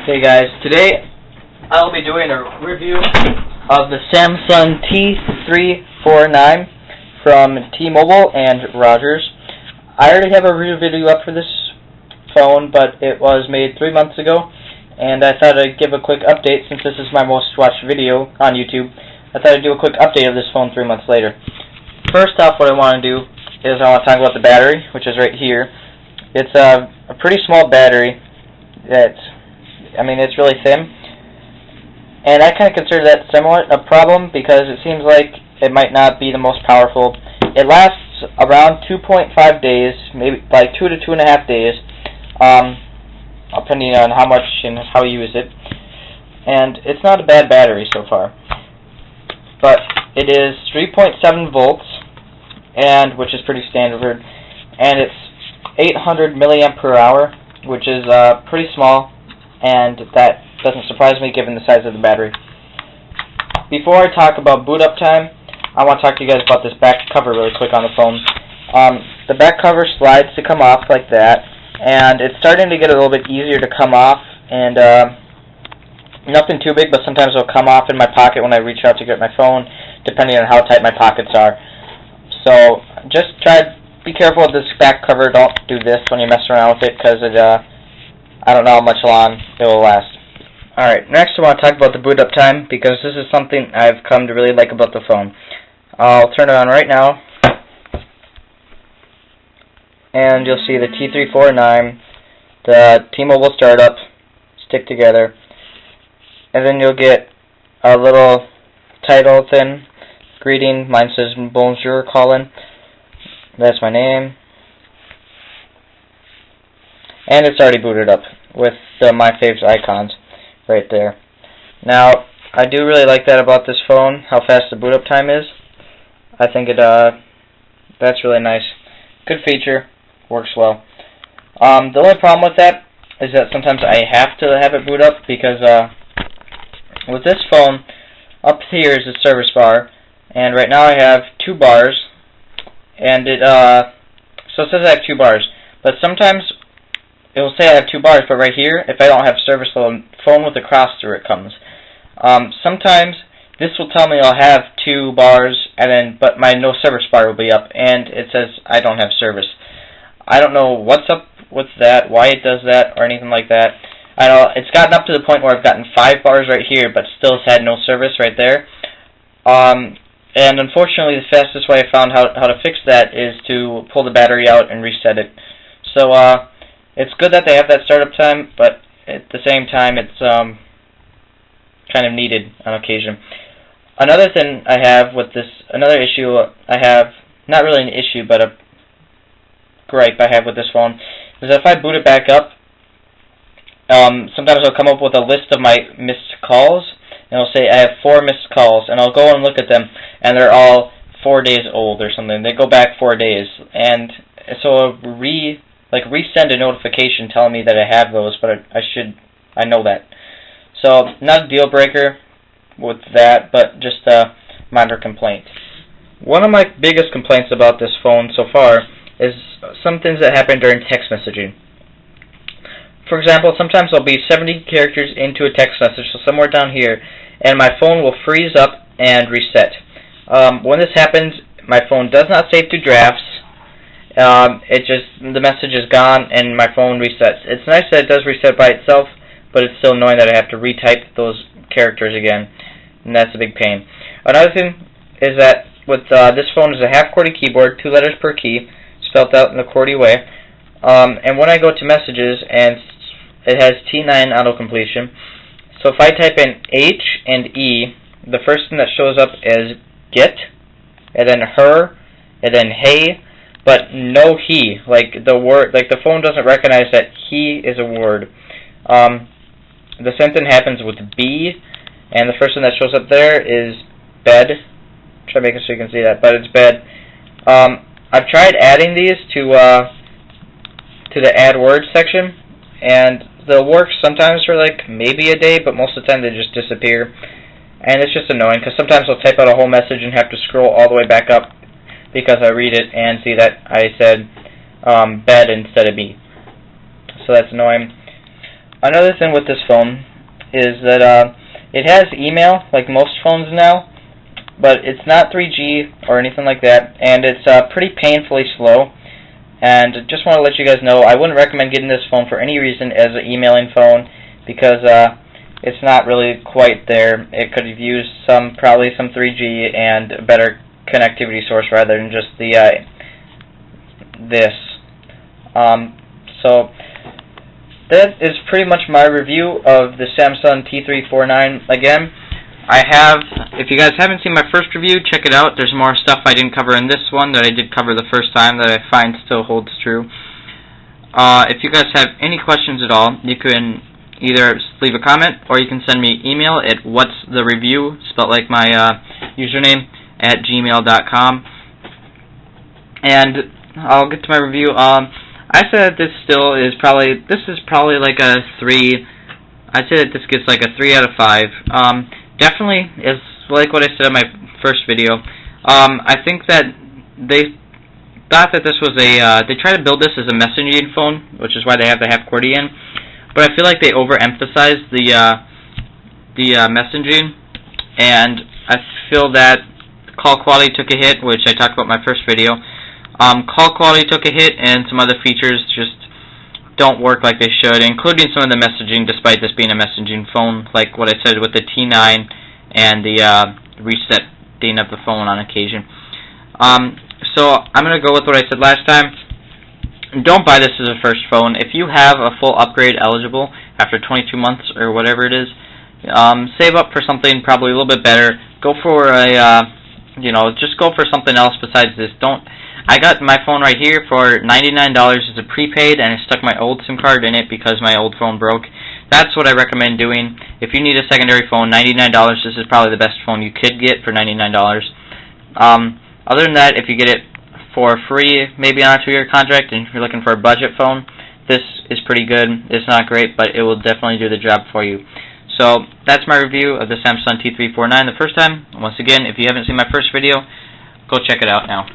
Hey guys, today I'll be doing a review of the Samsung t349 from T-Mobile and Rogers. I already have a review video up for this phone, but it was made 3 months ago, and I thought I'd give a quick update since this is my most watched video on YouTube. I thought I'd do a quick update of this phone 3 months later. First off, what I want to do is I want to talk about the battery, which is right here. It's a pretty small battery. It's really thin, and I kind of consider that somewhat a problem because it seems like it might not be the most powerful. It lasts around 2.5 days, maybe like 2 to 2.5 days, depending on how much and how you use it. And it's not a bad battery so far, but it is 3.7 volts, and which is pretty standard, and it's 800 milliamp per hour, which is pretty small. And that doesn't surprise me given the size of the battery. Before I talk about boot up time, I want to talk to you guys about this back cover really quick on the phone. The back cover slides to come off like that, and it's starting to get a little bit easier to come off, and nothing too big, but sometimes it'll come off in my pocket when I reach out to get my phone, depending on how tight my pockets are. So just be careful with this back cover. Don't do this when you mess around with it, because I don't know how much long it will last. Alright, next I want to talk about the boot up time, because this is something I've come to really like about the phone. I'll turn it on right now, and you'll see the T349, the T-Mobile startup, stick together, and then you'll get a little title thing, greeting. Mine says Bonjour Colin. That's my name. And it's already booted up with my faves icons right there. Now, I do really like that about this phone, how fast the boot up time is. I think that's really nice. Good feature, works well. The only problem with that is that sometimes I have to have it boot up because with this phone, up here is the service bar, and right now I have 2 bars, and so it says I have 2 bars, but sometimes it will say I have 2 bars, but right here, if I don't have service, the phone with a cross through it comes. Sometimes this will tell me I'll have 2 bars, but my no service bar will be up, and it says I don't have service. I don't know what's up with that, why it does that, or anything like that. I know it's gotten up to the point where I've gotten 5 bars right here, but still has had no service right there. And unfortunately, the fastest way I found how to fix that is to pull the battery out and reset it. So, it's good that they have that startup time, but at the same time, it's kind of needed on occasion. Another thing I have with this, another issue I have, not really an issue, but a gripe I have with this phone, is that if I boot it back up, sometimes I'll come up with a list of my missed calls, and it'll say I have 4 missed calls, and I'll go and look at them, and they're all 4 days old or something. They go back 4 days, and so I'll resend a notification telling me that I have those, but I know that. So, not a deal breaker with that, but just a minor complaint. One of my biggest complaints about this phone so far is some things that happen during text messaging. For example, sometimes I'll be 70 characters into a text message, so somewhere down here, and my phone will freeze up and reset. When this happens, my phone does not save to drafts. The message is gone and my phone resets. It's nice that it does reset by itself, but it's still annoying that I have to retype those characters again, and that's a big pain. Another thing is that with this phone is a half QWERTY keyboard, 2 letters per key, spelled out in the QWERTY way. And when I go to messages, and it has T9 auto completion, so if I type in H and E, the first thing that shows up is get, and then her, and then hey, but no he, like the phone doesn't recognize that he is a word. The same thing happens with B, and the first thing that shows up there is bed. Try making sure you can see that, but it's bed. I've tried adding these to the add words section, and they'll work sometimes for like maybe a day, but most of the time they just disappear, and it's just annoying because sometimes I'll type out a whole message and have to scroll all the way back up because I read it and see that I said bed instead of me. So that's annoying. another thing with this phone is that it has email like most phones now, but it's not 3G or anything like that, and it's pretty painfully slow. And just want to let you guys know, I wouldn't recommend getting this phone for any reason as an emailing phone, because it's not really quite there. It could have used probably some 3G and a better connectivity source rather than just this. So that is pretty much my review of the Samsung T349. Again, if you guys haven't seen my first review, check it out. There's more stuff I didn't cover in this one that I did cover the first time that I find still holds true. If you guys have any questions at all, you can either leave a comment or you can send me email at whatsthereview, spelled like my username, at gmail.com. And I'll get to my review. I said that this is probably like a 3. I'd say that this gets like a 3 out of 5. Definitely is like what I said in my first video. I think that they thought that this was they tried to build this as a messaging phone, which is why they have the half QWERTY in. But I feel like they overemphasized the messaging, and I feel that call quality took a hit, which I talked about in my first video. Call quality took a hit, and some other features just don't work like they should, including some of the messaging, despite this being a messaging phone, like what I said with the T9 and the resetting of the phone on occasion. So I'm going to go with what I said last time. Don't buy this as a first phone. If you have a full upgrade eligible after 22 months or whatever it is, save up for something probably a little bit better. Go for just go for something else besides this. I got my phone right here for $99 as a prepaid, and I stuck my old SIM card in it because my old phone broke. That's what I recommend doing. If you need a secondary phone, $99, this is probably the best phone you could get for $99. Other than that, if you get it for free, maybe on a 2-year contract, and if you're looking for a budget phone, this is pretty good. It's not great, but it will definitely do the job for you. So that's my review of the Samsung T349 the first time. Once again, if you haven't seen my first video, go check it out now.